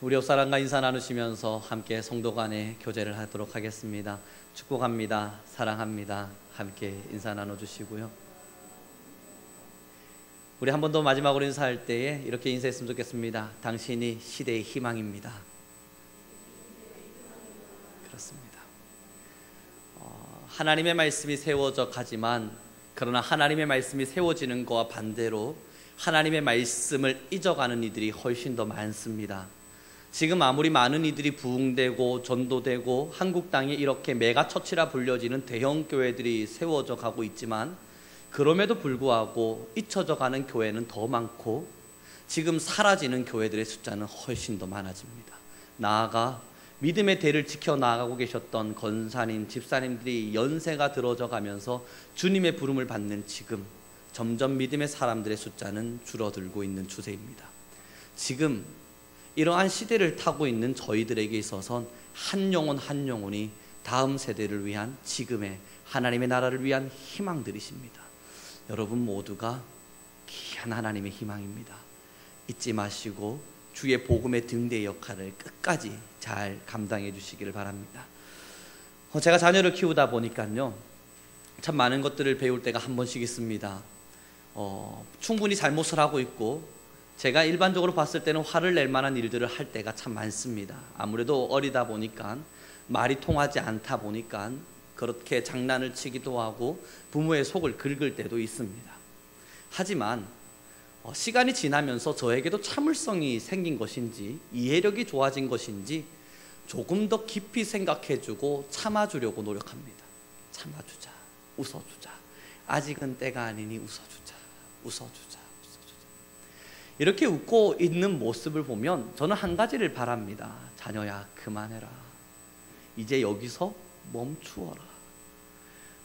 우리 옆사람과 인사 나누시면서 함께 성도 간의 교제를 하도록 하겠습니다. 축복합니다. 사랑합니다. 함께 인사 나눠주시고요. 우리 한 번 더 마지막으로 인사할 때에 이렇게 인사했으면 좋겠습니다. 당신이 시대의 희망입니다. 그렇습니다. 하나님의 말씀이 세워져 가지만, 그러나 하나님의 말씀이 세워지는 것과 반대로 하나님의 말씀을 잊어가는 이들이 훨씬 더 많습니다. 지금 아무리 많은 이들이 부흥되고 전도되고 한국 땅에 이렇게 메가처치라 불려지는 대형 교회들이 세워져 가고 있지만, 그럼에도 불구하고 잊혀져 가는 교회는 더 많고 지금 사라지는 교회들의 숫자는 훨씬 더 많아집니다. 나아가 믿음의 대를 지켜나가고 계셨던 권사님, 집사님들이 연세가 들어져 가면서 주님의 부름을 받는 지금 점점 믿음의 사람들의 숫자는 줄어들고 있는 추세입니다. 지금 이러한 시대를 타고 있는 저희들에게 있어선 한 영혼 한 영혼이 다음 세대를 위한 지금의 하나님의 나라를 위한 희망들이십니다. 여러분 모두가 귀한 하나님의 희망입니다. 잊지 마시고 주의 복음의 등대의 역할을 끝까지 잘 감당해 주시기를 바랍니다. 제가 자녀를 키우다 보니까요, 참 많은 것들을 배울 때가 한 번씩 있습니다. 충분히 잘못을 하고 있고 제가 일반적으로 봤을 때는 화를 낼 만한 일들을 할 때가 참 많습니다. 아무래도 어리다 보니까, 말이 통하지 않다 보니까 그렇게 장난을 치기도 하고 부모의 속을 긁을 때도 있습니다. 하지만 시간이 지나면서 저에게도 참을성이 생긴 것인지 이해력이 좋아진 것인지 조금 더 깊이 생각해주고 참아주려고 노력합니다. 참아주자, 웃어주자, 아직은 때가 아니니 웃어주자, 웃어주자. 이렇게 웃고 있는 모습을 보면 저는 한 가지를 바랍니다. 자녀야, 그만해라. 이제 여기서 멈추어라.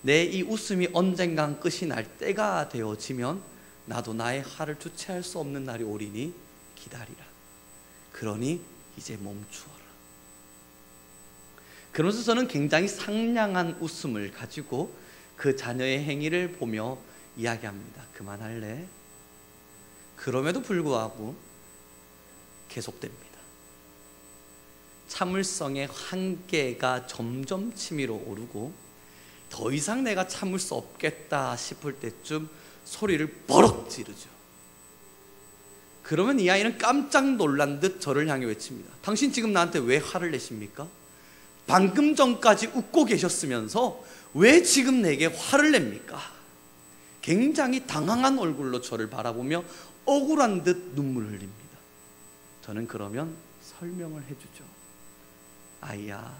내 이 웃음이 언젠간 끝이 날 때가 되어지면 나도 나의 화를 주체할 수 없는 날이 오리니 기다리라. 그러니 이제 멈추어라. 그러면서 저는 굉장히 상냥한 웃음을 가지고 그 자녀의 행위를 보며 이야기합니다. 그만할래? 그럼에도 불구하고 계속됩니다. 참을성의 한계가 점점 치밀어 오르고 더 이상 내가 참을 수 없겠다 싶을 때쯤 소리를 버럭 지르죠. 그러면 이 아이는 깜짝 놀란 듯 저를 향해 외칩니다. 당신 지금 나한테 왜 화를 내십니까? 방금 전까지 웃고 계셨으면서 왜 지금 내게 화를 냅니까? 굉장히 당황한 얼굴로 저를 바라보며 억울한 듯 눈물을 흘립니다. 저는 그러면 설명을 해주죠. 아이야,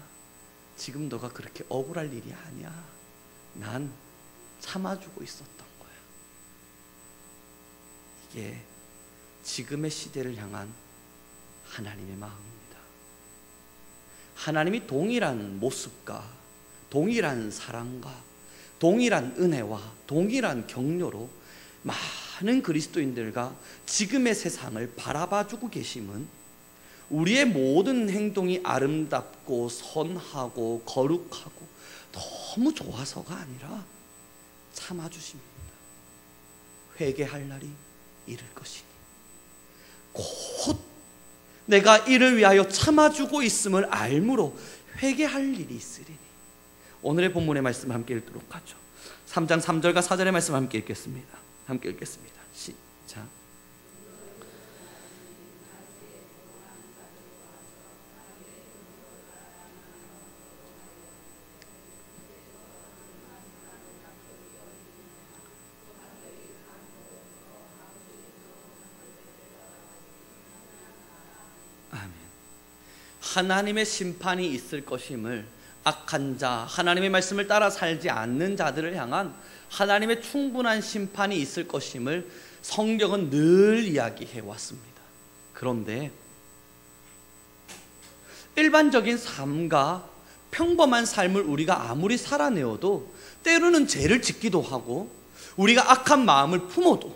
지금 너가 그렇게 억울할 일이 아니야. 난 참아주고 있었던 거야. 이게 지금의 시대를 향한 하나님의 마음입니다. 하나님이 동일한 모습과 동일한 사랑과 동일한 은혜와 동일한 격려로 많은 그리스도인들과 지금의 세상을 바라봐주고 계심은 우리의 모든 행동이 아름답고 선하고 거룩하고 너무 좋아서가 아니라 참아주십니다. 회개할 날이 이를 것이니 곧 내가 이를 위하여 참아주고 있음을 알므로 회개할 일이 있으리니. 오늘의 본문의 말씀을 함께 읽도록 하죠. 3장 3절과 4절의 말씀 함께 읽겠습니다. 함께 읽겠습니다. 시작. 아멘. 하나님의 심판이 있을 것임을, 악한 자, 하나님의 말씀을 따라 살지 않는 자들을 향한 하나님의 충분한 심판이 있을 것임을 성경은 늘 이야기해 왔습니다. 그런데 일반적인 삶과 평범한 삶을 우리가 아무리 살아내어도 때로는 죄를 짓기도 하고, 우리가 악한 마음을 품어도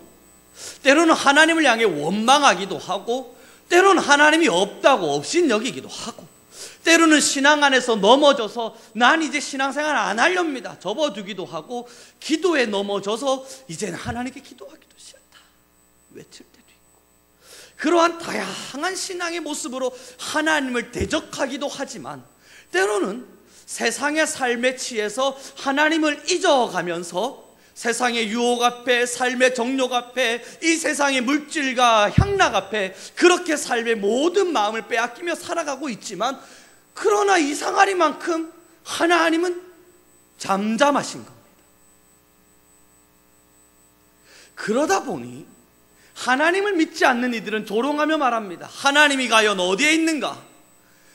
때로는 하나님을 향해 원망하기도 하고, 때로는 하나님이 없다고 업신여기기도 하고, 때로는 신앙 안에서 넘어져서 난 이제 신앙생활 안 하렵니다 접어두기도 하고, 기도에 넘어져서 이제는 하나님께 기도하기도 싫다 외칠 때도 있고, 그러한 다양한 신앙의 모습으로 하나님을 대적하기도 하지만, 때로는 세상의 삶에 취해서 하나님을 잊어가면서 세상의 유혹 앞에, 삶의 정욕 앞에, 이 세상의 물질과 향락 앞에 그렇게 삶의 모든 마음을 빼앗기며 살아가고 있지만, 그러나 이상하리만큼 하나님은 잠잠하신 겁니다. 그러다 보니 하나님을 믿지 않는 이들은 조롱하며 말합니다. 하나님이 과연 어디에 있는가?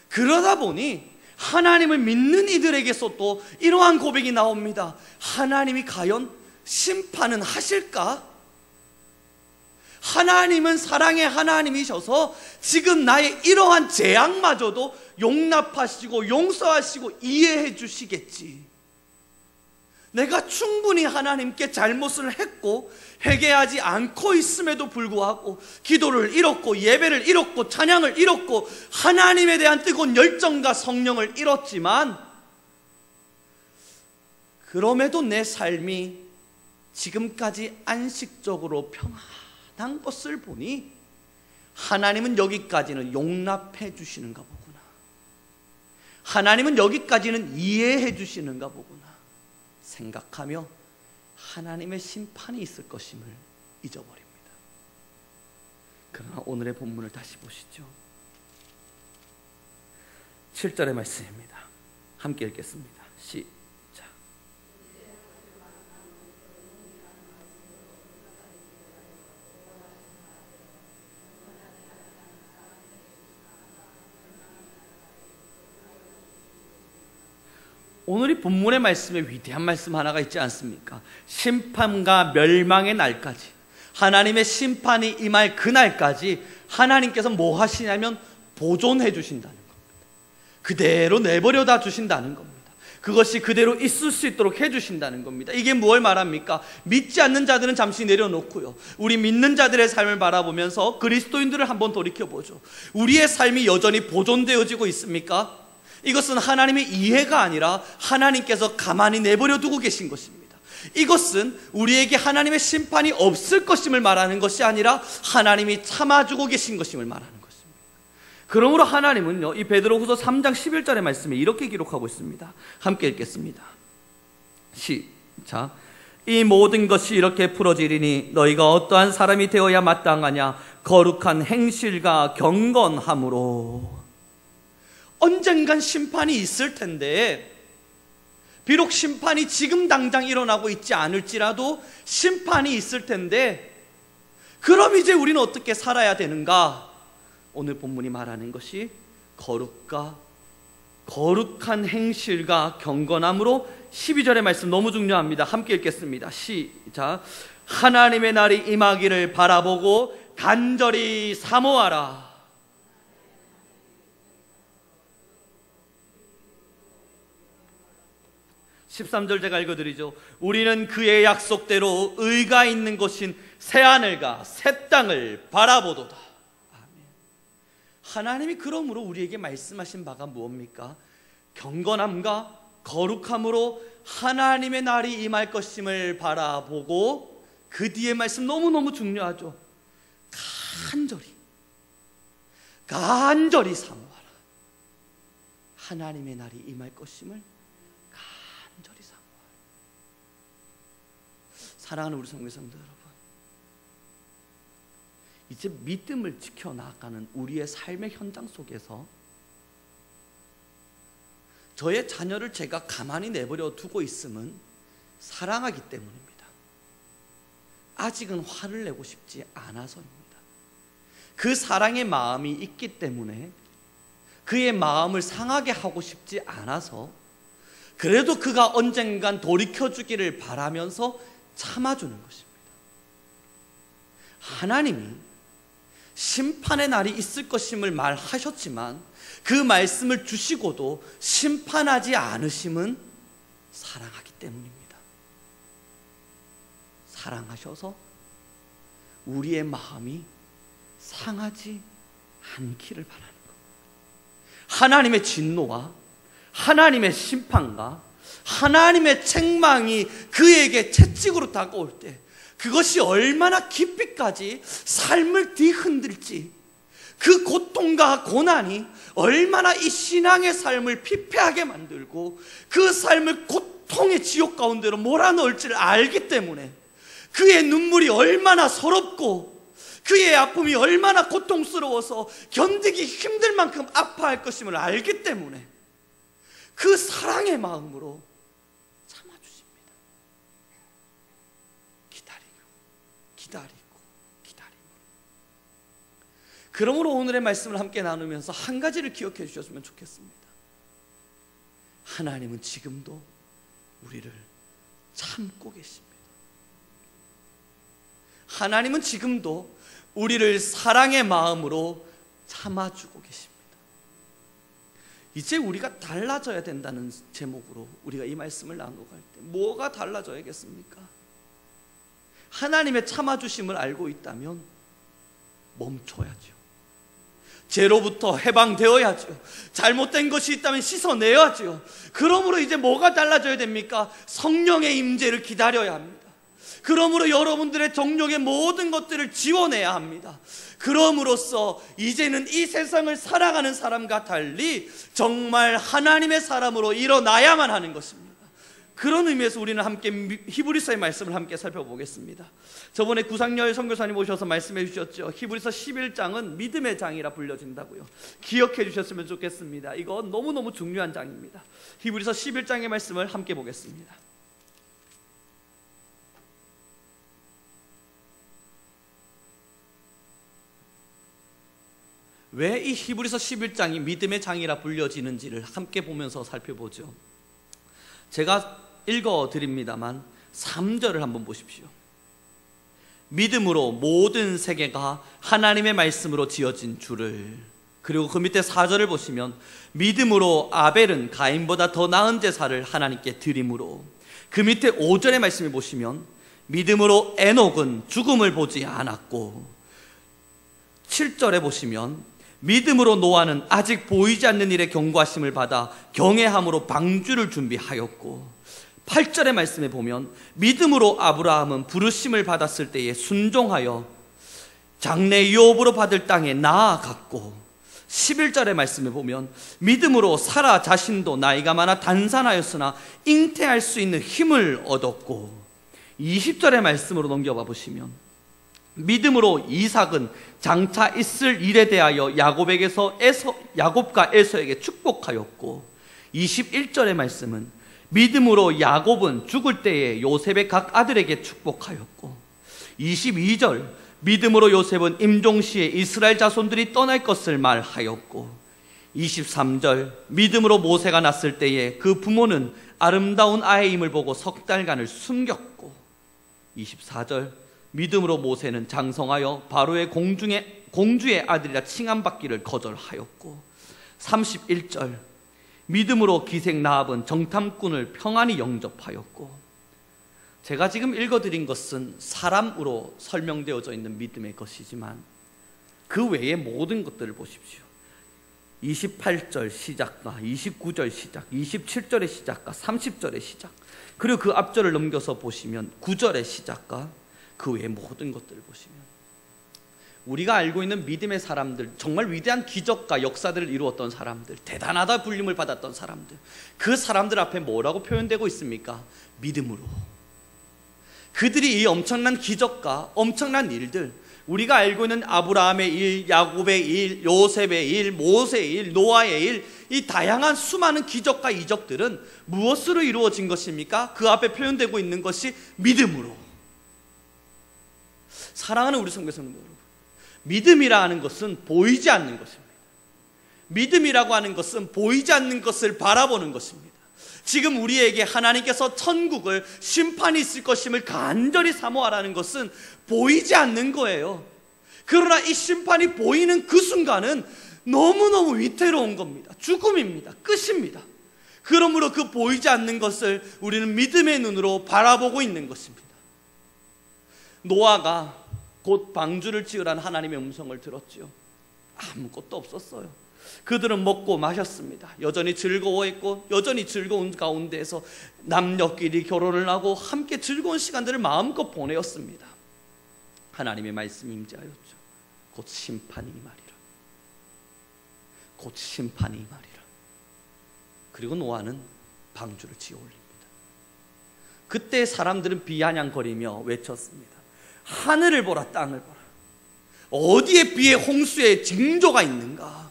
그러다 보니 하나님을 믿는 이들에게서 또 이러한 고백이 나옵니다. 하나님이 과연 심판은 하실까? 하나님은 사랑의 하나님이셔서 지금 나의 이러한 재앙마저도 용납하시고 용서하시고 이해해 주시겠지. 내가 충분히 하나님께 잘못을 했고 회개하지 않고 있음에도 불구하고 기도를 잃었고 예배를 잃었고 찬양을 잃었고 하나님에 대한 뜨거운 열정과 성령을 잃었지만, 그럼에도 내 삶이 지금까지 안식적으로 평안한 것을 보니 하나님은 여기까지는 용납해 주시는가 보구나, 하나님은 여기까지는 이해해 주시는가 보구나 생각하며 하나님의 심판이 있을 것임을 잊어버립니다. 그러나 오늘의 본문을 다시 보시죠. 7절의 말씀입니다. 함께 읽겠습니다. 시작. 오늘 이 본문의 말씀에 위대한 말씀 하나가 있지 않습니까? 심판과 멸망의 날까지, 하나님의 심판이 임할 그날까지 하나님께서 뭐 하시냐면 보존해 주신다는 겁니다. 그대로 내버려다 주신다는 겁니다. 그것이 그대로 있을 수 있도록 해주신다는 겁니다. 이게 무엇을 말합니까? 믿지 않는 자들은 잠시 내려놓고요, 우리 믿는 자들의 삶을 바라보면서 그리스도인들을 한번 돌이켜보죠. 우리의 삶이 여전히 보존되어지고 있습니까? 이것은 하나님의 이해가 아니라 하나님께서 가만히 내버려 두고 계신 것입니다. 이것은 우리에게 하나님의 심판이 없을 것임을 말하는 것이 아니라 하나님이 참아주고 계신 것임을 말하는 것입니다. 그러므로 하나님은요, 이 베드로후서 3장 11절의 말씀에 이렇게 기록하고 있습니다. 함께 읽겠습니다. 시작. 이 모든 것이 이렇게 풀어지리니 너희가 어떠한 사람이 되어야 마땅하냐? 거룩한 행실과 경건함으로. 언젠간 심판이 있을 텐데, 비록 심판이 지금 당장 일어나고 있지 않을지라도 심판이 있을 텐데, 그럼 이제 우리는 어떻게 살아야 되는가? 오늘 본문이 말하는 것이 거룩한 행실과 경건함으로. 12절의 말씀 너무 중요합니다. 함께 읽겠습니다. 시작. 하나님의 날이 임하기를 바라보고 간절히 사모하라. 13절 제가 읽어드리죠. 우리는 그의 약속대로 의가 있는 곳인 새하늘과 새 땅을 바라보도다. 아멘. 하나님이 그러므로 우리에게 말씀하신 바가 무엇입니까? 경건함과 거룩함으로 하나님의 날이 임할 것임을 바라보고, 그 뒤에 말씀 너무너무 중요하죠. 간절히 사모하라. 하나님의 날이 임할 것임을 간절히 사모하라. 사랑하는 우리 성도성도 여러분, 이제 믿음을 지켜나가는 우리의 삶의 현장 속에서 저의 자녀를 제가 가만히 내버려 두고 있음은 사랑하기 때문입니다. 아직은 화를 내고 싶지 않아서입니다. 그 사랑의 마음이 있기 때문에 그의 마음을 상하게 하고 싶지 않아서, 그래도 그가 언젠간 돌이켜주기를 바라면서 참아주는 것입니다. 하나님이 심판의 날이 있을 것임을 말하셨지만 그 말씀을 주시고도 심판하지 않으심은 사랑하기 때문입니다. 사랑하셔서 우리의 마음이 상하지 않기를 바라는 겁니다. 하나님의 진노와 하나님의 심판과 하나님의 책망이 그에게 채찍으로 다가올 때 그것이 얼마나 깊이까지 삶을 뒤흔들지 그 고통과 고난이 얼마나 이 신앙의 삶을 피폐하게 만들고 그 삶을 고통의 지옥 가운데로 몰아넣을지를 알기 때문에, 그의 눈물이 얼마나 서럽고 그의 아픔이 얼마나 고통스러워서 견디기 힘들 만큼 아파할 것임을 알기 때문에 그 사랑의 마음으로 참아주십니다. 기다리고. 그러므로 오늘의 말씀을 함께 나누면서 한 가지를 기억해 주셨으면 좋겠습니다. 하나님은 지금도 우리를 참고 계십니다. 하나님은 지금도 우리를 사랑의 마음으로 참아주고 계십니다. 이제 우리가 달라져야 된다는 제목으로 우리가 이 말씀을 나눠갈 때 뭐가 달라져야겠습니까? 하나님의 참아주심을 알고 있다면 멈춰야죠. 죄로부터 해방되어야죠. 잘못된 것이 있다면 씻어내야죠. 그러므로 이제 뭐가 달라져야 됩니까? 성령의 임재를 기다려야 합니다. 그러므로 여러분들의 정욕의 모든 것들을 지워내야 합니다. 그럼으로써 이제는 이 세상을 살아가는 사람과 달리 정말 하나님의 사람으로 일어나야만 하는 것입니다. 그런 의미에서 우리는 함께 히브리서의 말씀을 함께 살펴보겠습니다. 저번에 구상열 선교사님 오셔서 말씀해 주셨죠. 히브리서 11장은 믿음의 장이라 불려진다고요. 기억해 주셨으면 좋겠습니다. 이거 너무너무 중요한 장입니다. 히브리서 11장의 말씀을 함께 보겠습니다. 왜 이 히브리서 11장이 믿음의 장이라 불려지는지를 함께 보면서 살펴보죠. 제가 읽어드립니다만 3절을 한번 보십시오. 믿음으로 모든 세계가 하나님의 말씀으로 지어진 줄을. 그리고 그 밑에 4절을 보시면 믿음으로 아벨은 가인보다 더 나은 제사를 하나님께 드림으로. 그 밑에 5절의 말씀을 보시면 믿음으로 에녹은 죽음을 보지 않았고. 7절에 보시면 믿음으로 노아는 아직 보이지 않는 일에 경고하심을 받아 경외함으로 방주를 준비하였고. 8절의 말씀에 보면 믿음으로 아브라함은 부르심을 받았을 때에 순종하여 장래 유업으로 받을 땅에 나아갔고. 11절의 말씀에 보면 믿음으로 사라 자신도 나이가 많아 단산하였으나 잉태할 수 있는 힘을 얻었고. 20절의 말씀으로 넘겨봐 보시면 믿음으로 이삭은 장차 있을 일에 대하여 야곱과 에서에게 축복하였고. 21절의 말씀은 믿음으로 야곱은 죽을 때에 요셉의 각 아들에게 축복하였고. 22절 믿음으로 요셉은 임종시에 이스라엘 자손들이 떠날 것을 말하였고. 23절 믿음으로 모세가 났을 때에 그 부모는 아름다운 아이임을 보고 석 달간을 숨겼고. 24절 믿음으로 모세는 장성하여 바로의 공주의 아들이라 칭함받기를 거절하였고. 31절 믿음으로 기생 라합은 정탐꾼을 평안히 영접하였고. 제가 지금 읽어드린 것은 사람으로 설명되어져 있는 믿음의 것이지만 그 외의 모든 것들을 보십시오. 28절 시작과 29절 시작, 27절의 시작과 30절의 시작, 그리고 그 앞절을 넘겨서 보시면 9절의 시작과 그 외의 모든 것들을 보시면 우리가 알고 있는 믿음의 사람들, 정말 위대한 기적과 역사들을 이루었던 사람들, 대단하다 불림을 받았던 사람들, 그 사람들 앞에 뭐라고 표현되고 있습니까? 믿음으로. 그들이 이 엄청난 기적과 엄청난 일들, 우리가 알고 있는 아브라함의 일, 야곱의 일, 요셉의 일, 모세의 일, 노아의 일, 이 다양한 수많은 기적과 이적들은 무엇으로 이루어진 것입니까? 그 앞에 표현되고 있는 것이 믿음으로. 사랑하는 우리 성교사님 여러분, 믿음이라 하는 것은 보이지 않는 것입니다. 믿음이라고 하는 것은 보이지 않는 것을 바라보는 것입니다. 지금 우리에게 하나님께서 천국을 심판이 있을 것임을 간절히 사모하라는 것은 보이지 않는 거예요. 그러나 이 심판이 보이는 그 순간은 너무너무 위태로운 겁니다. 죽음입니다. 끝입니다. 그러므로 그 보이지 않는 것을 우리는 믿음의 눈으로 바라보고 있는 것입니다. 노아가 곧 방주를 지으라는 하나님의 음성을 들었죠. 아무것도 없었어요. 그들은 먹고 마셨습니다. 여전히 즐거워했고 여전히 즐거운 가운데에서 남녀끼리 결혼을 하고 함께 즐거운 시간들을 마음껏 보내었습니다. 하나님의 말씀이 임재하였죠. 곧 심판이 말이라. 곧 심판이 임하리라. 그리고 노아는 방주를 지어 올립니다. 그때 사람들은 비아냥거리며 외쳤습니다. 하늘을 보라, 땅을 보라. 어디에 비의 홍수의 징조가 있는가?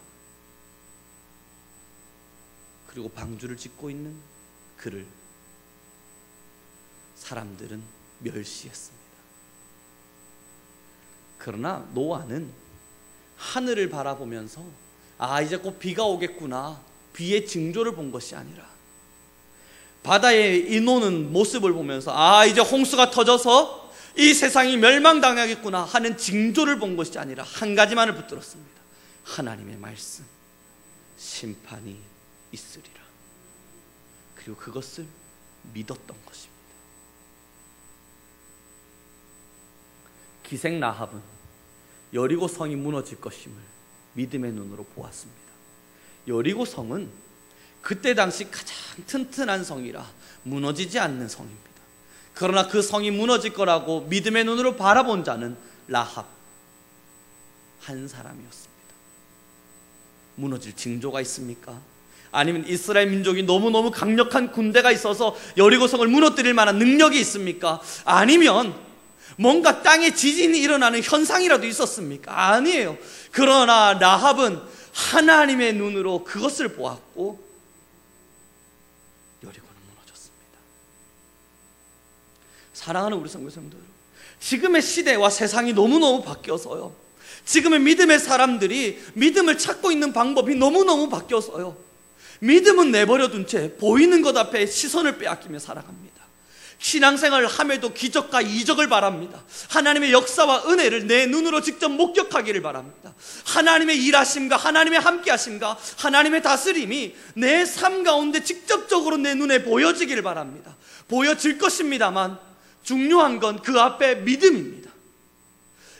그리고 방주를 짓고 있는 그를 사람들은 멸시했습니다. 그러나 노아는 하늘을 바라보면서 이제 곧 비가 오겠구나, 비의 징조를 본 것이 아니라 바다에 인오는 모습을 보면서 이제 홍수가 터져서 이 세상이 멸망당하겠구나 하는 징조를 본 것이 아니라 한 가지만을 붙들었습니다. 하나님의 말씀, 심판이 있으리라. 그리고 그것을 믿었던 것입니다. 기생 라합은 여리고 성이 무너질 것임을 믿음의 눈으로 보았습니다. 여리고 성은 그때 당시 가장 튼튼한 성이라 무너지지 않는 성입니다. 그러나 그 성이 무너질 거라고 믿음의 눈으로 바라본 자는 라합 한 사람이었습니다. 무너질 징조가 있습니까? 아니면 이스라엘 민족이 너무너무 강력한 군대가 있어서 여리고성을 무너뜨릴 만한 능력이 있습니까? 아니면 뭔가 땅에 지진이 일어나는 현상이라도 있었습니까? 아니에요. 그러나 라합은 하나님의 눈으로 그것을 보았고 여리고는 무너졌습니다. 사랑하는 우리 성도 여러분, 지금의 시대와 세상이 너무너무 바뀌어서요, 지금의 믿음의 사람들이 믿음을 찾고 있는 방법이 너무너무 바뀌어서요, 믿음은 내버려둔 채 보이는 것 앞에 시선을 빼앗기며 살아갑니다. 신앙생활을 함에도 기적과 이적을 바랍니다. 하나님의 역사와 은혜를 내 눈으로 직접 목격하기를 바랍니다. 하나님의 일하심과 하나님의 함께하심과 하나님의 다스림이 내 삶 가운데 직접적으로 내 눈에 보여지기를 바랍니다. 보여질 것입니다만 중요한 건 그 앞에 믿음입니다.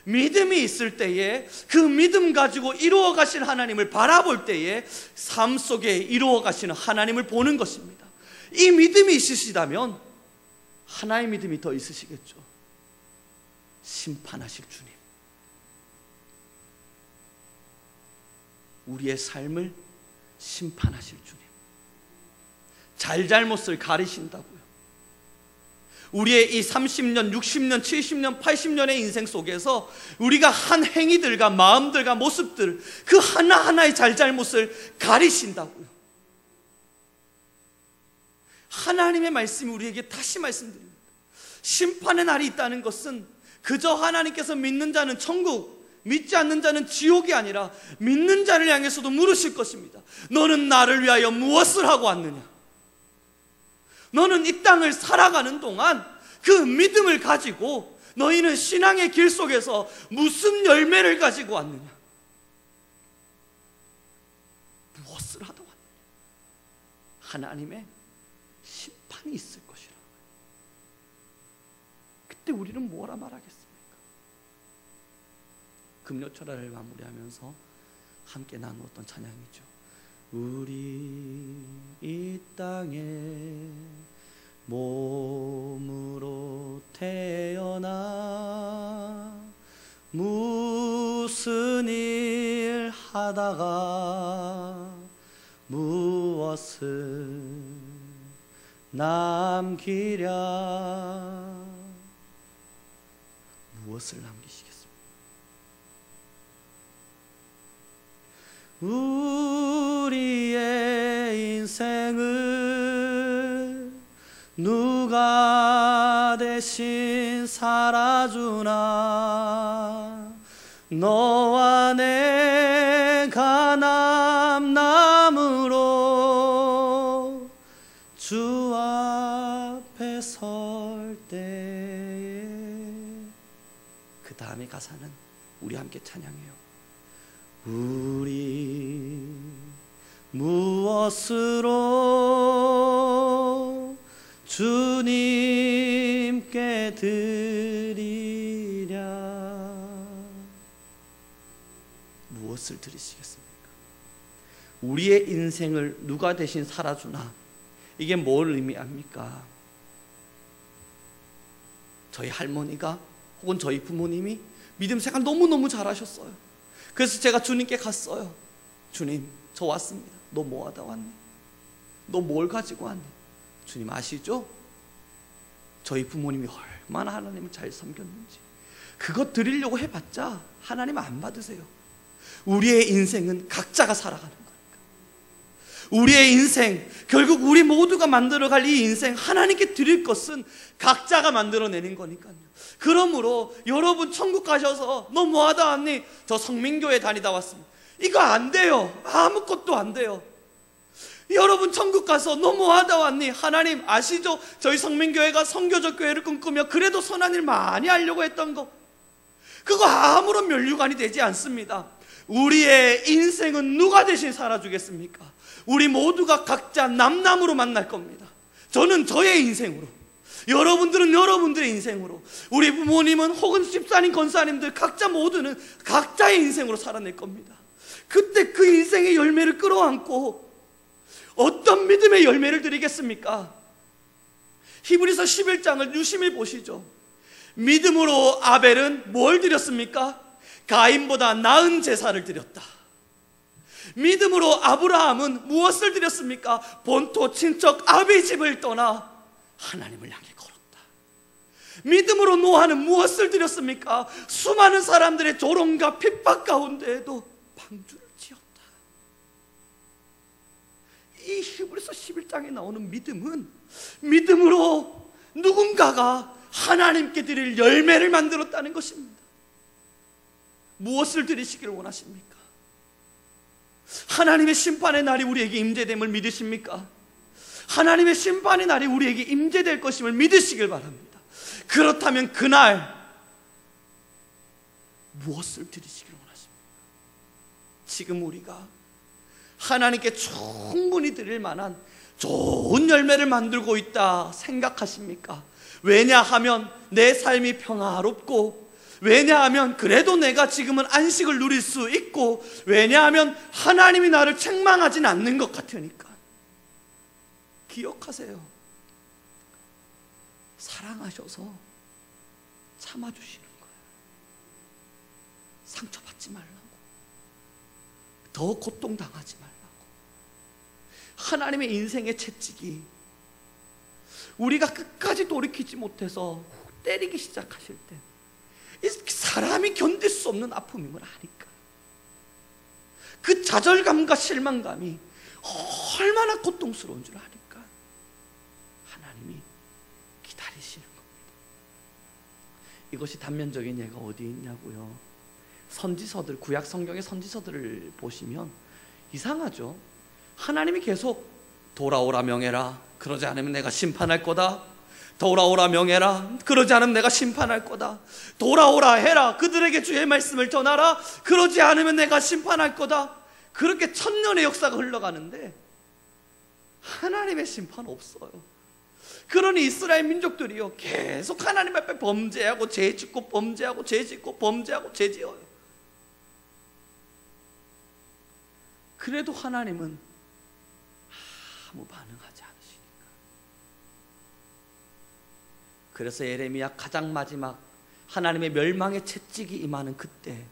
믿음이 있을 때에 그 믿음 가지고 이루어 가신 하나님을 바라볼 때에 삶 속에 이루어 가시는 하나님을 보는 것입니다. 이 믿음이 있으시다면 하나의 믿음이 더 있으시겠죠. 심판하실 주님, 우리의 삶을 심판하실 주님, 잘잘못을 가리신다고요. 우리의 이 30년, 60년, 70년, 80년의 인생 속에서 우리가 한 행위들과 마음들과 모습들, 그 하나하나의 잘잘못을 가리신다고요. 하나님의 말씀이 우리에게 다시 말씀드립니다. 심판의 날이 있다는 것은 그저 하나님께서 믿는 자는 천국, 믿지 않는 자는 지옥이 아니라 믿는 자를 향해서도 물으실 것입니다. 너는 나를 위하여 무엇을 하고 왔느냐? 너는 이 땅을 살아가는 동안 그 믿음을 가지고 너희는 신앙의 길 속에서 무슨 열매를 가지고 왔느냐? 무엇을 하다 왔느냐? 하나님의 심판이 있을 것이라. 그때 우리는 뭐라 말하겠습니까? 금요철야를 마무리하면서 함께 나누었던 찬양이죠. 우리 이 땅에 몸으로 태어나 무슨 일 하다가 무엇을 남기랴. 무엇을 남기시겠습니까? 우리의 인생을 누가 대신 살아주나. 너와 내가 남남으로 주 앞에 설 때에. 그 다음에 가사는 우리 함께 찬양해요. 우리 무엇으로 주님께 드리랴. 무엇을 드리시겠습니까? 우리의 인생을 누가 대신 살아주나. 이게 뭘 의미합니까? 저희 할머니가 혹은 저희 부모님이 믿음 생활 너무너무 잘하셨어요. 그래서 제가 주님께 갔어요. 주님, 저 왔습니다. 너 뭐 하다 왔니? 너 뭘 가지고 왔니? 주님 아시죠? 저희 부모님이 얼마나 하나님을 잘 섬겼는지. 그것 드리려고 해봤자 하나님 안 받으세요. 우리의 인생은 각자가 살아가는 거니까. 우리의 인생, 결국 우리 모두가 만들어갈 이 인생, 하나님께 드릴 것은 각자가 만들어내는 거니까요. 그러므로 여러분 천국 가셔서 너 뭐 하다 왔니? 저 성민교회 다니다 왔습니다. 이거 안 돼요. 아무것도 안 돼요. 여러분 천국 가서 너 뭐 하다 왔니? 하나님 아시죠? 저희 성민교회가 선교적 교회를 꿈꾸며 그래도 선한 일 많이 하려고 했던 거, 그거 아무런 면류관이 되지 않습니다. 우리의 인생은 누가 대신 살아주겠습니까? 우리 모두가 각자 남남으로 만날 겁니다. 저는 저의 인생으로, 여러분들은 여러분들의 인생으로, 우리 부모님은 혹은 집사님, 권사님들 각자 모두는 각자의 인생으로 살아낼 겁니다. 그때 그 인생의 열매를 끌어안고 어떤 믿음의 열매를 드리겠습니까? 히브리서 11장을 유심히 보시죠. 믿음으로 아벨은 뭘 드렸습니까? 가인보다 나은 제사를 드렸다. 믿음으로 아브라함은 무엇을 드렸습니까? 본토 친척 아비 집을 떠나 하나님을 향해 걸었다. 믿음으로 노아는 무엇을 드렸습니까? 수많은 사람들의 조롱과 핍박 가운데에도 방주를 지었다. 이 히브리서 11장에 나오는 믿음은 믿음으로 누군가가 하나님께 드릴 열매를 만들었다는 것입니다. 무엇을 드리시기를 원하십니까? 하나님의 심판의 날이 우리에게 임재됨을 믿으십니까? 하나님의 심판의 날이 우리에게 임재될 것임을 믿으시길 바랍니다. 그렇다면 그날 무엇을 드리시기를 원하십니까? 지금 우리가 하나님께 충분히 드릴 만한 좋은 열매를 만들고 있다 생각하십니까? 왜냐하면 내 삶이 평화롭고, 왜냐하면 그래도 내가 지금은 안식을 누릴 수 있고, 왜냐하면 하나님이 나를 책망하진 않는 것 같으니까. 기억하세요. 사랑하셔서 참아주시는 거예요. 상처받지 말라고, 더 고통당하지 말라고. 하나님의 인생의 채찍이 우리가 끝까지 돌이키지 못해서 때리기 시작하실 때 사람이 견딜 수 없는 아픔임을 아니까, 그 좌절감과 실망감이 얼마나 고통스러운 줄 아니까 하나님이 기다리시는 겁니다. 이것이 단면적인 예가 어디 있냐고요. 선지서들, 구약 성경의 선지서들을 보시면 이상하죠. 하나님이 계속 돌아오라 명해라, 그러지 않으면 내가 심판할 거다. 돌아오라 명해라, 그러지 않으면 내가 심판할 거다. 돌아오라 해라, 그들에게 주의 말씀을 전하라, 그러지 않으면 내가 심판할 거다. 그렇게 천년의 역사가 흘러가는데 하나님의 심판 없어요. 그러니 이스라엘 민족들이요, 계속 하나님 앞에 범죄하고 죄짓고 범죄하고 죄짓고 범죄하고 죄지어요. 그래도 하나님은 아무 반응하지 않으시니까. 그래서 예레미야 가장 마지막 하나님의 멸망의 채찍이 임하는 그때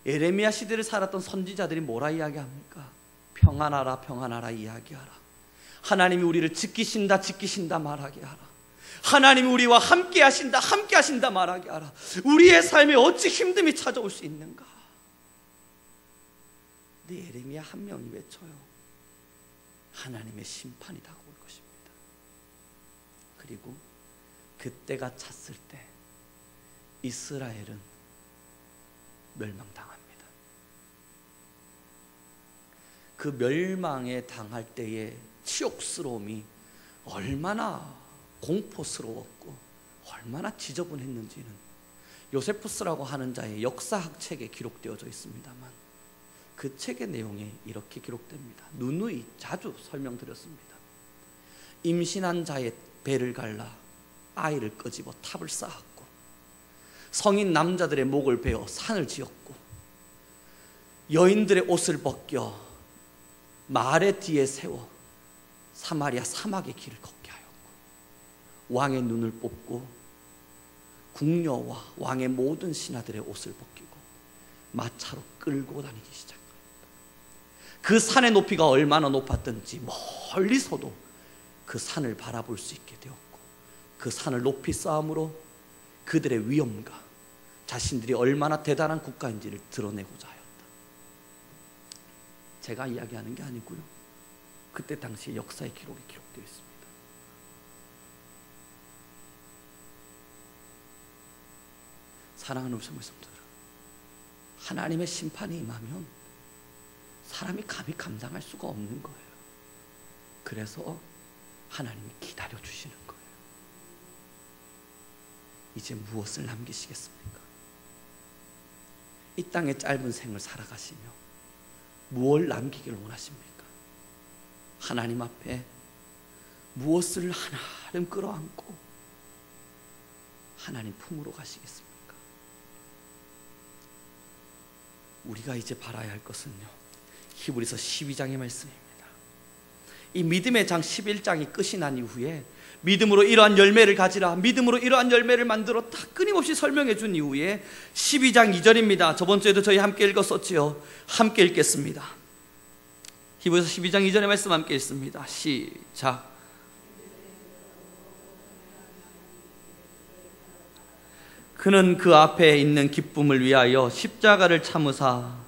예레미야 시대를 살았던 선지자들이 뭐라 이야기합니까? 평안하라 평안하라 이야기하라. 하나님이 우리를 지키신다 지키신다 말하게 하라. 하나님이 우리와 함께 하신다 함께 하신다 말하게 하라. 우리의 삶에 어찌 힘듦이 찾아올 수 있는가? 근데 예레미야 한 명이 외쳐요. 하나님의 심판이 다가올 것입니다. 그리고 그때가 찼을 때 이스라엘은 멸망당합니다. 그 멸망에 당할 때의 치욕스러움이 얼마나 공포스러웠고 얼마나 지저분했는지는 요세푸스라고 하는 자의 역사학 책에 기록되어져 있습니다만, 그 책의 내용에 이렇게 기록됩니다. 누누이 자주 설명드렸습니다. 임신한 자의 배를 갈라 아이를 끄집어 탑을 쌓았고, 성인 남자들의 목을 베어 산을 지었고, 여인들의 옷을 벗겨 말의 뒤에 세워 사마리아 사막의 길을 걷게 하였고, 왕의 눈을 뽑고 궁녀와 왕의 모든 신하들의 옷을 벗기고 마차로 끌고 다니기 시작합니다. 그 산의 높이가 얼마나 높았든지 멀리서도 그 산을 바라볼 수 있게 되었고, 그 산을 높이 쌓음으로 그들의 위엄과 자신들이 얼마나 대단한 국가인지를 드러내고자 하였다. 제가 이야기하는 게 아니고요, 그때 당시 역사의 기록이 기록되어 있습니다. 사랑하는 우리 성도들, 하나님의 심판이 임하면 사람이 감히 감당할 수가 없는 거예요. 그래서 하나님이 기다려 주시는 거예요. 이제 무엇을 남기시겠습니까? 이 땅의 짧은 생을 살아가시며 무엇을 남기기를 원하십니까? 하나님 앞에 무엇을 하나름 끌어안고 하나님 품으로 가시겠습니까? 우리가 이제 바라야 할 것은요, 히브리서 12장의 말씀입니다. 이 믿음의 장 11장이 끝이 난 이후에 믿음으로 이러한 열매를 가지라, 믿음으로 이러한 열매를 만들었다 끊임없이 설명해 준 이후에 12장 2절입니다. 저번 주에도 저희 함께 읽었었지요. 함께 읽겠습니다. 히브리서 12장 2절의 말씀 함께 읽습니다. 시작. 그는 그 앞에 있는 기쁨을 위하여 십자가를 참으사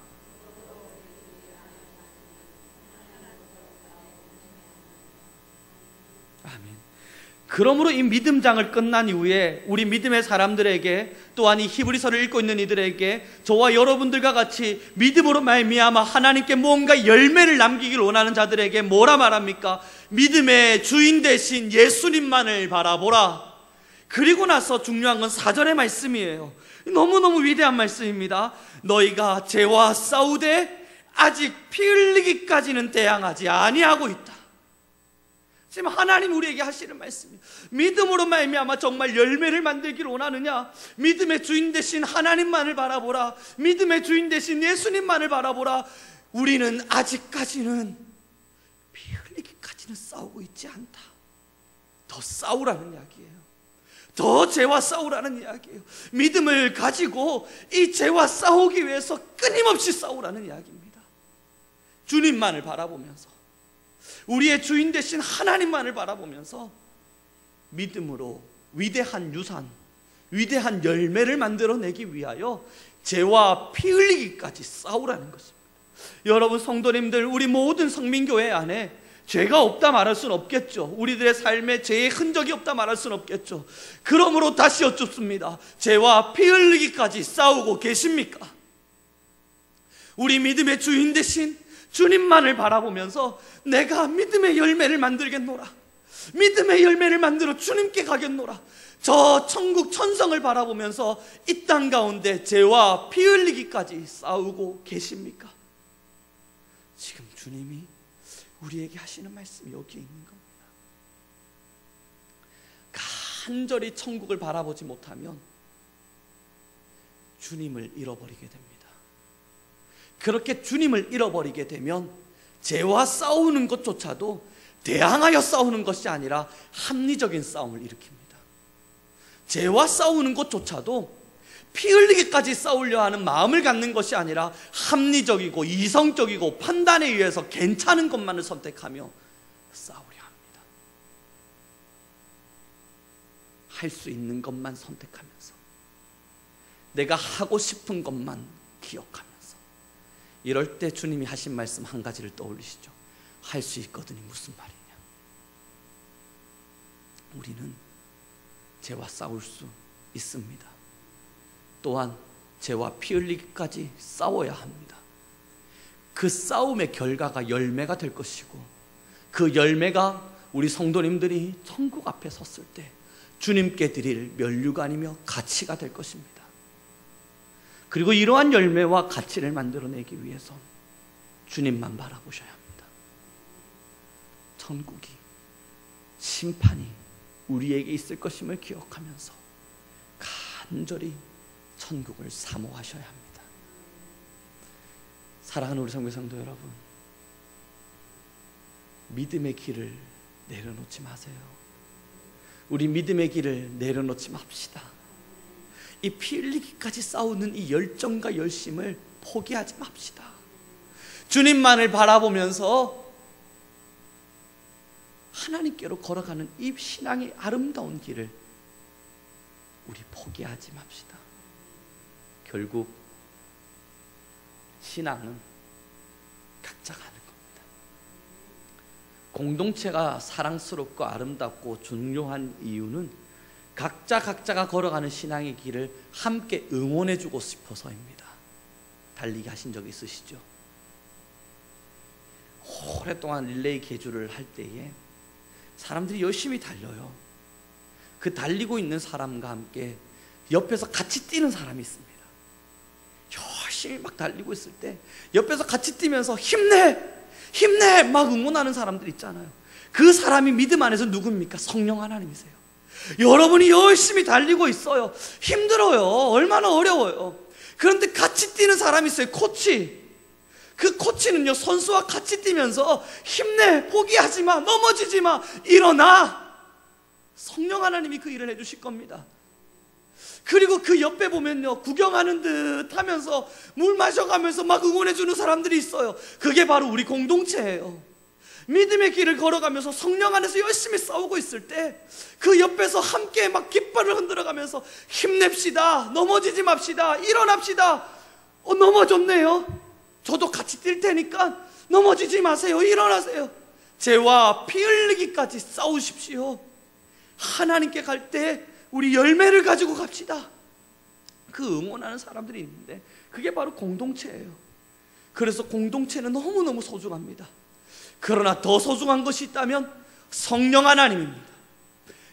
그러므로 이 믿음장을 끝난 이후에 우리 믿음의 사람들에게, 또한 이 히브리서를 읽고 있는 이들에게, 저와 여러분들과 같이 믿음으로 말미암아 하나님께 뭔가 열매를 남기길 원하는 자들에게 뭐라 말합니까? 믿음의 주인 되신 예수님만을 바라보라. 그리고 나서 중요한 건 4절의 말씀이에요. 너무너무 위대한 말씀입니다. 너희가 죄와 싸우되 아직 피 흘리기까지는 대항하지 아니하고 있다. 지금 하나님 우리에게 하시는 말씀이에요. 믿음으로 말미암아 정말 열매를 만들기를 원하느냐? 믿음의 주인 되신 하나님만을 바라보라. 믿음의 주인 되신 예수님만을 바라보라. 우리는 아직까지는 피 흘리기까지는 싸우고 있지 않다. 더 싸우라는 이야기예요. 더 죄와 싸우라는 이야기예요. 믿음을 가지고 이 죄와 싸우기 위해서 끊임없이 싸우라는 이야기입니다. 주님만을 바라보면서, 우리의 주인 되신 하나님만을 바라보면서 믿음으로 위대한 유산, 위대한 열매를 만들어내기 위하여 죄와 피 흘리기까지 싸우라는 것입니다. 여러분 성도님들, 우리 모든 성민교회 안에 죄가 없다 말할 수는 없겠죠. 우리들의 삶에 죄의 흔적이 없다 말할 수는 없겠죠. 그러므로 다시 여쭙습니다. 죄와 피 흘리기까지 싸우고 계십니까? 우리 믿음의 주인 되신 주님만을 바라보면서 내가 믿음의 열매를 만들겠노라, 믿음의 열매를 만들어 주님께 가겠노라, 저 천국 천성을 바라보면서 이 땅 가운데 죄와 피 흘리기까지 싸우고 계십니까? 지금 주님이 우리에게 하시는 말씀이 여기에 있는 겁니다. 간절히 천국을 바라보지 못하면 주님을 잃어버리게 됩니다. 그렇게 주님을 잃어버리게 되면 죄와 싸우는 것조차도 대항하여 싸우는 것이 아니라 합리적인 싸움을 일으킵니다. 죄와 싸우는 것조차도 피 흘리기까지 싸우려 하는 마음을 갖는 것이 아니라 합리적이고 이성적이고 판단에 의해서 괜찮은 것만을 선택하며 싸우려 합니다. 할 수 있는 것만 선택하면서, 내가 하고 싶은 것만 기억하면서, 이럴 때 주님이 하신 말씀 한 가지를 떠올리시죠. 할 수 있거든이 무슨 말이냐? 우리는 죄와 싸울 수 있습니다. 또한 죄와 피 흘리기까지 싸워야 합니다. 그 싸움의 결과가 열매가 될 것이고, 그 열매가 우리 성도님들이 천국 앞에 섰을 때 주님께 드릴 면류관이며 가치가 될 것입니다. 그리고 이러한 열매와 가치를 만들어내기 위해서 주님만 바라보셔야 합니다. 천국이, 심판이 우리에게 있을 것임을 기억하면서 간절히 천국을 사모하셔야 합니다. 사랑하는 우리 성도 여러분, 믿음의 길을 내려놓지 마세요. 우리 믿음의 길을 내려놓지 맙시다. 이 피 흘리기까지 싸우는 이 열정과 열심을 포기하지 맙시다. 주님만을 바라보면서 하나님께로 걸어가는 이 신앙의 아름다운 길을 우리 포기하지 맙시다. 결국 신앙은 각자 가는 겁니다. 공동체가 사랑스럽고 아름답고 중요한 이유는 각자가 걸어가는 신앙의 길을 함께 응원해주고 싶어서입니다. 달리기 하신 적 있으시죠? 오랫동안 릴레이 계주를 할 때에 사람들이 열심히 달려요. 그 달리고 있는 사람과 함께 옆에서 같이 뛰는 사람이 있습니다. 열심히 막 달리고 있을 때 옆에서 같이 뛰면서 힘내! 힘내! 막 응원하는 사람들 있잖아요. 그 사람이 믿음 안에서 누굽니까? 성령 하나님이세요. 여러분이 열심히 달리고 있어요. 힘들어요. 얼마나 어려워요. 그런데 같이 뛰는 사람이 있어요. 코치. 그 코치는요, 선수와 같이 뛰면서 힘내, 포기하지 마, 넘어지지 마, 일어나. 성령 하나님이 그 일을 해주실 겁니다. 그리고 그 옆에 보면요, 구경하는 듯 하면서 물 마셔가면서 막 응원해주는 사람들이 있어요. 그게 바로 우리 공동체예요. 믿음의 길을 걸어가면서 성령 안에서 열심히 싸우고 있을 때 그 옆에서 함께 막 깃발을 흔들어가면서 힘냅시다, 넘어지지 맙시다, 일어납시다. 넘어졌네요. 저도 같이 뛸 테니까 넘어지지 마세요. 일어나세요. 죄와 피 흘리기까지 싸우십시오. 하나님께 갈 때 우리 열매를 가지고 갑시다. 그 응원하는 사람들이 있는데 그게 바로 공동체예요. 그래서 공동체는 너무너무 소중합니다. 그러나 더 소중한 것이 있다면 성령 하나님입니다.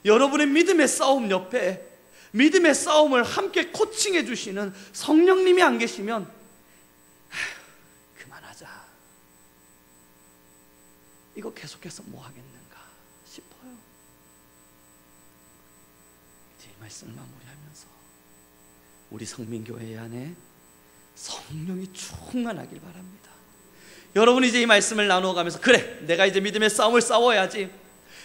여러분의 믿음의 싸움 옆에 믿음의 싸움을 함께 코칭해 주시는 성령님이 안 계시면 그만하자, 이거 계속해서 뭐 하겠는가 싶어요. 이제 이 말씀을 마무리하면서 우리 성민교회 안에 성령이 충만하길 바랍니다. 여러분 이제 이 말씀을 나누어가면서 그래, 내가 이제 믿음의 싸움을 싸워야지,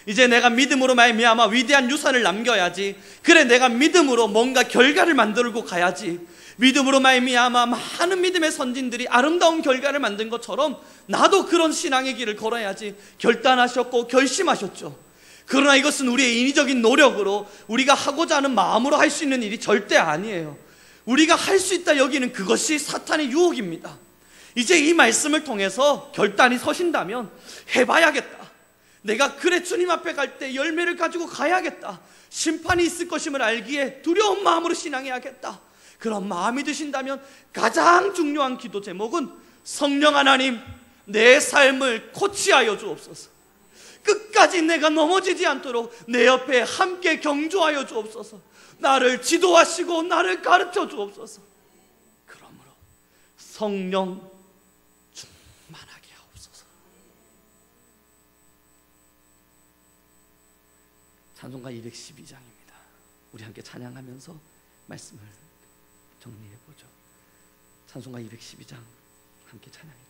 이제 내가 믿음으로 말미암아 위대한 유산을 남겨야지, 그래 내가 믿음으로 뭔가 결과를 만들고 가야지, 믿음으로 말미암아 많은 믿음의 선진들이 아름다운 결과를 만든 것처럼 나도 그런 신앙의 길을 걸어야지 결단하셨고 결심하셨죠. 그러나 이것은 우리의 인위적인 노력으로 우리가 하고자 하는 마음으로 할 수 있는 일이 절대 아니에요. 우리가 할 수 있다 여기는 그것이 사탄의 유혹입니다. 이제 이 말씀을 통해서 결단이 서신다면 해봐야겠다, 내가 그래 주님 앞에 갈 때 열매를 가지고 가야겠다, 심판이 있을 것임을 알기에 두려운 마음으로 신앙해야겠다, 그런 마음이 드신다면 가장 중요한 기도 제목은 성령 하나님, 내 삶을 코치하여 주옵소서. 끝까지 내가 넘어지지 않도록 내 옆에 함께 경주하여 주옵소서. 나를 지도하시고 나를 가르쳐 주옵소서. 그러므로 성령 충만하게 하옵소서. 찬송가 212장입니다. 우리 함께 찬양하면서 말씀을 정리해보죠. 찬송가 212장 함께 찬양해보겠습니다.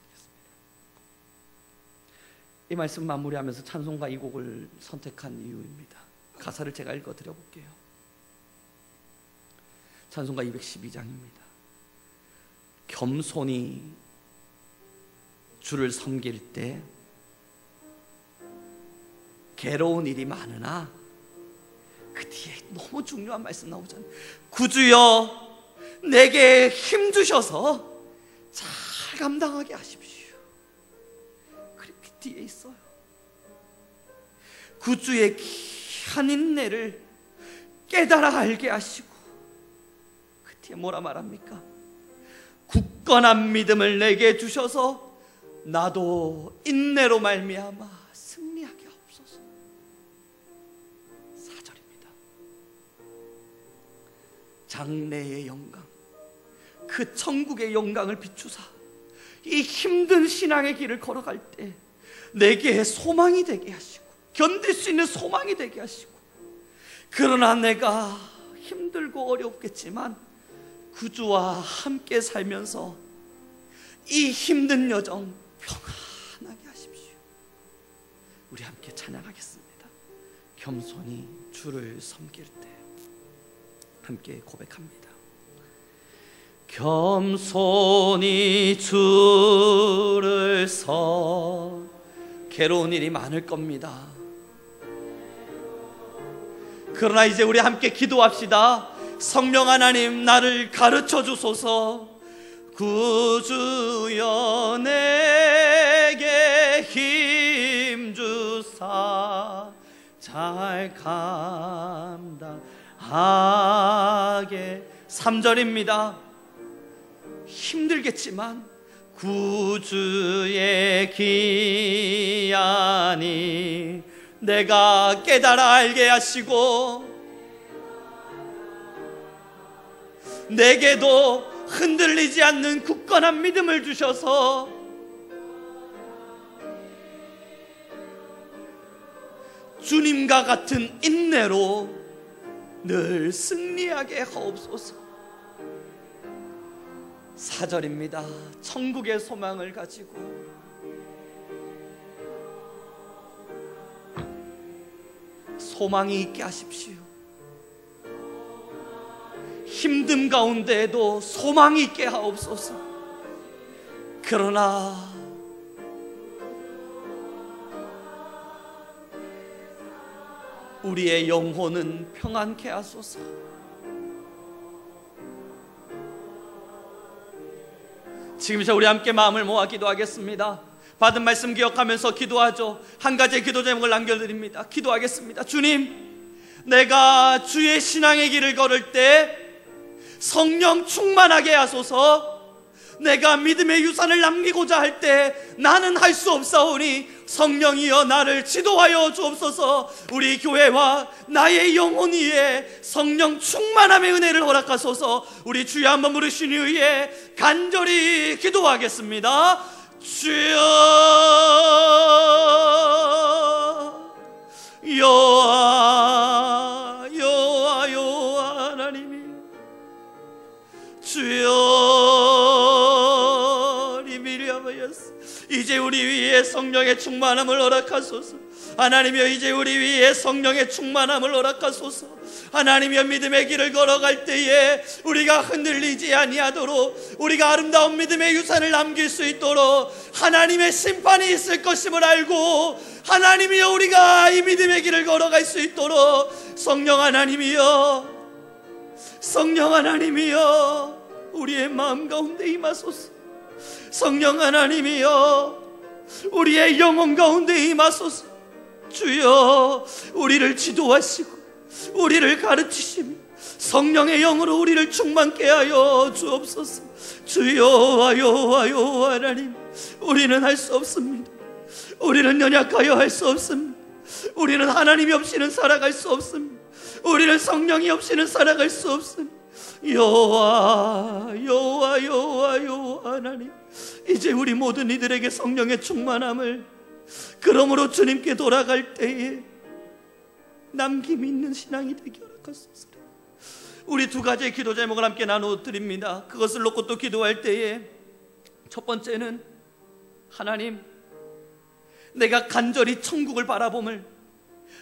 이 말씀 마무리하면서 찬송가 이 곡을 선택한 이유입니다. 가사를 제가 읽어드려볼게요. 찬송가 212장입니다. 겸손히 주를 섬길 때 괴로운 일이 많으나, 그 뒤에 너무 중요한 말씀 나오잖아요. 구주여 내게 힘 주셔서 잘 감당하게 하십시오. 그리고 그 뒤에 있어요. 구주의 귀한 인내를 깨달아 알게 하시고, 그 뒤에 뭐라 말합니까? 굳건한 믿음을 내게 주셔서 나도 인내로 말미암아 승리하게 하옵소서. 4절입니다. 장래의 영광, 그 천국의 영광을 비추사 이 힘든 신앙의 길을 걸어갈 때 내게 소망이 되게 하시고 견딜 수 있는 소망이 되게 하시고, 그러나 내가 힘들고 어렵겠지만 구주와 함께 살면서 이 힘든 여정 평안하게 하십시오. 우리 함께 찬양하겠습니다. 겸손히 주를 섬길 때 함께 고백합니다. 겸손히 줄을 서. 괴로운 일이 많을 겁니다. 그러나 이제 우리 함께 기도합시다. 성령 하나님, 나를 가르쳐 주소서. 구주여 내게 힘 주사 잘 감당하게. 3절입니다. 힘들겠지만 구주의 기한이 내가 깨달아 알게 하시고 내게도 흔들리지 않는 굳건한 믿음을 주셔서 주님과 같은 인내로 늘 승리하게 하옵소서. 4절입니다. 천국의 소망을 가지고 소망이 있게 하십시오. 힘듦 가운데에도 소망이 있게 하옵소서. 그러나 우리의 영혼은 평안케 하소서. 지금 우리 함께 마음을 모아 기도하겠습니다. 받은 말씀 기억하면서 기도하죠. 한 가지의 기도 제목을 남겨드립니다. 기도하겠습니다. 주님, 내가 주의 신앙의 길을 걸을 때 성령 충만하게 하소서. 내가 믿음의 유산을 남기고자 할 때 나는 할 수 없사오니 성령이여 나를 지도하여 주옵소서. 우리 교회와 나의 영혼 위에 성령 충만함의 은혜를 허락하소서. 우리 주여 한번 부르신 이후에 간절히 기도하겠습니다. 주여, 여호와 하나님이, 주여 리미리아바야스, 이제 우리 위에 성령의 충만함을 허락하소서. 하나님이여, 이제 우리 위에 성령의 충만함을 허락하소서. 하나님이여, 믿음의 길을 걸어갈 때에 우리가 흔들리지 아니하도록, 우리가 아름다운 믿음의 유산을 남길 수 있도록 하나님의 심판이 있을 것임을 알고, 하나님이여, 우리가 이 믿음의 길을 걸어갈 수 있도록 성령 하나님이여, 성령 하나님이여, 우리의 마음 가운데 임하소서. 성령 하나님이여, 우리의 영혼 가운데 임하소서. 주여, 우리를 지도하시고 우리를 가르치시며 성령의 영으로 우리를 충만케 하여 주옵소서. 주여, 여호와 하나님, 우리는 할 수 없습니다. 우리는 연약하여 할 수 없습니다. 우리는 하나님이 없이는 살아갈 수 없습니다. 우리는 성령이 없이는 살아갈 수 없습니다. 여호와 하나님, 이제 우리 모든 이들에게 성령의 충만함을, 그러므로 주님께 돌아갈 때에 남김 있는 신앙이 되게 허락하소서. 우리 두 가지의 기도 제목을 함께 나누어 드립니다. 그것을 놓고 또 기도할 때에 첫 번째는, 하나님, 내가 간절히 천국을 바라봄을,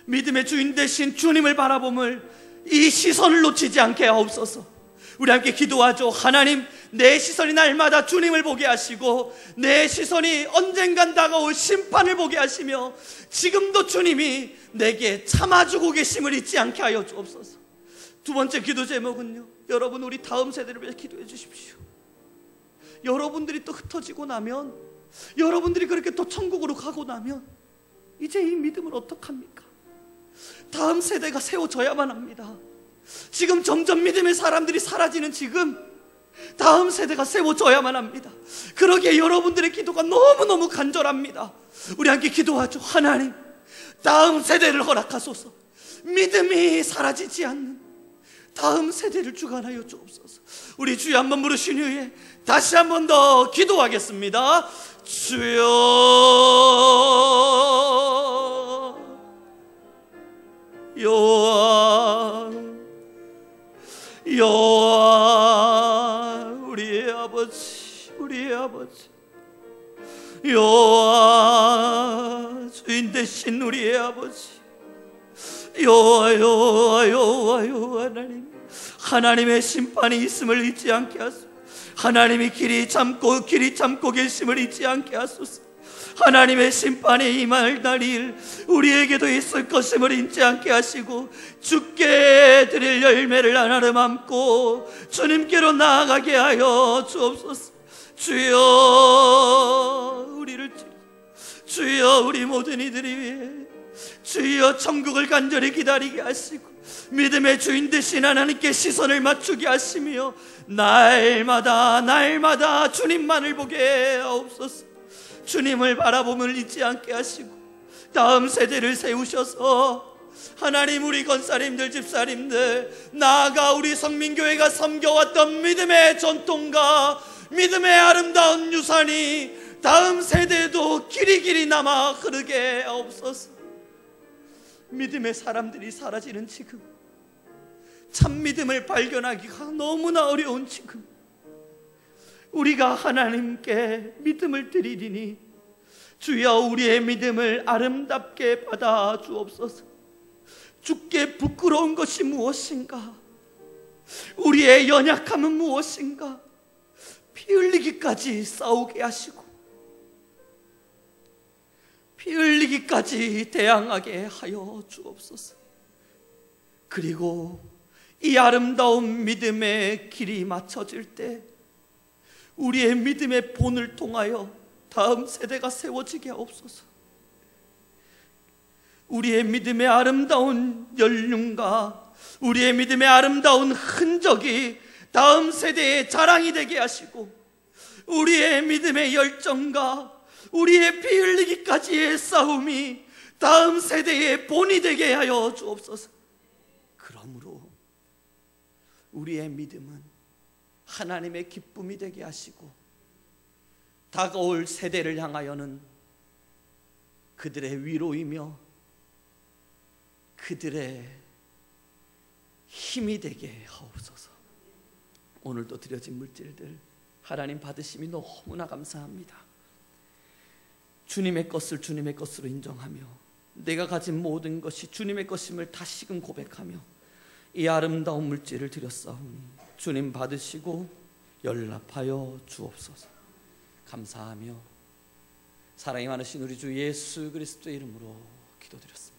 믿음의 주인 되신 주님을 바라봄을, 이 시선을 놓치지 않게 하옵소서. 우리 함께 기도하죠. 하나님, 내 시선이 날마다 주님을 보게 하시고 내 시선이 언젠간 다가올 심판을 보게 하시며 지금도 주님이 내게 참아주고 계심을 잊지 않게 하여 주옵소서. 두 번째 기도 제목은요, 여러분, 우리 다음 세대를 위해 기도해 주십시오. 여러분들이 또 흩어지고 나면, 여러분들이 그렇게 또 천국으로 가고 나면 이제 이 믿음을 어떡합니까? 다음 세대가 세워져야만 합니다. 지금 점점 믿음의 사람들이 사라지는 지금 다음 세대가 세워져야만 합니다. 그러기에 여러분들의 기도가 너무너무 간절합니다. 우리 함께 기도하죠. 하나님, 다음 세대를 허락하소서. 믿음이 사라지지 않는 다음 세대를 주관하여 주옵소서. 우리 주여 한번 부르신 후에 다시 한번 더 기도하겠습니다. 주여, 여호와, 우리의 아버지, 우리의 아버지, 여호와, 주인 되신 우리의 아버지, 여호와 하나님, 하나님의 심판이 있음을 잊지 않게 하소서. 하나님이 길이 참고 계심을 잊지 않게 하소서. 하나님의 심판이 임할 날이 우리에게도 있을 것임을 잊지 않게 하시고, 주께 드릴 열매를 하나를 안고 주님께로 나아가게 하여 주옵소서. 주여 주여 우리 모든 이들이 위해 주여 천국을 간절히 기다리게 하시고 믿음의 주인 되신 하나님께 시선을 맞추게 하시며 날마다 주님만을 보게 하옵소서. 주님을 바라봄을 잊지 않게 하시고 다음 세대를 세우셔서 하나님, 우리 권사님들, 집사님들, 나아가 우리 성민교회가 섬겨왔던 믿음의 전통과 믿음의 아름다운 유산이 다음 세대에도 길이 남아 흐르게 하옵소서. 믿음의 사람들이 사라지는 지금, 참 믿음을 발견하기가 너무나 어려운 지금, 우리가 하나님께 믿음을 드리리니 주여 우리의 믿음을 아름답게 받아 주옵소서. 주께 부끄러운 것이 무엇인가? 우리의 연약함은 무엇인가? 피 흘리기까지 싸우게 하시고 피 흘리기까지 대항하게 하여 주옵소서. 그리고 이 아름다운 믿음의 길이 맞춰질 때 우리의 믿음의 본을 통하여 다음 세대가 세워지게 하옵소서. 우리의 믿음의 아름다운 연륜과 우리의 믿음의 아름다운 흔적이 다음 세대의 자랑이 되게 하시고, 우리의 믿음의 열정과 우리의 피 흘리기까지의 싸움이 다음 세대의 본이 되게 하여 주옵소서. 그러므로 우리의 믿음은 하나님의 기쁨이 되게 하시고 다가올 세대를 향하여는 그들의 위로이며 그들의 힘이 되게 하옵소서. 오늘도 드려진 물질들 하나님 받으심이 너무나 감사합니다. 주님의 것을 주님의 것으로 인정하며 내가 가진 모든 것이 주님의 것임을 다시금 고백하며 이 아름다운 물질을 드렸사오니 주님 받으시고 연락하여 주옵소서. 감사하며 사랑이 많으신 우리 주 예수 그리스도의 이름으로 기도드렸습니다.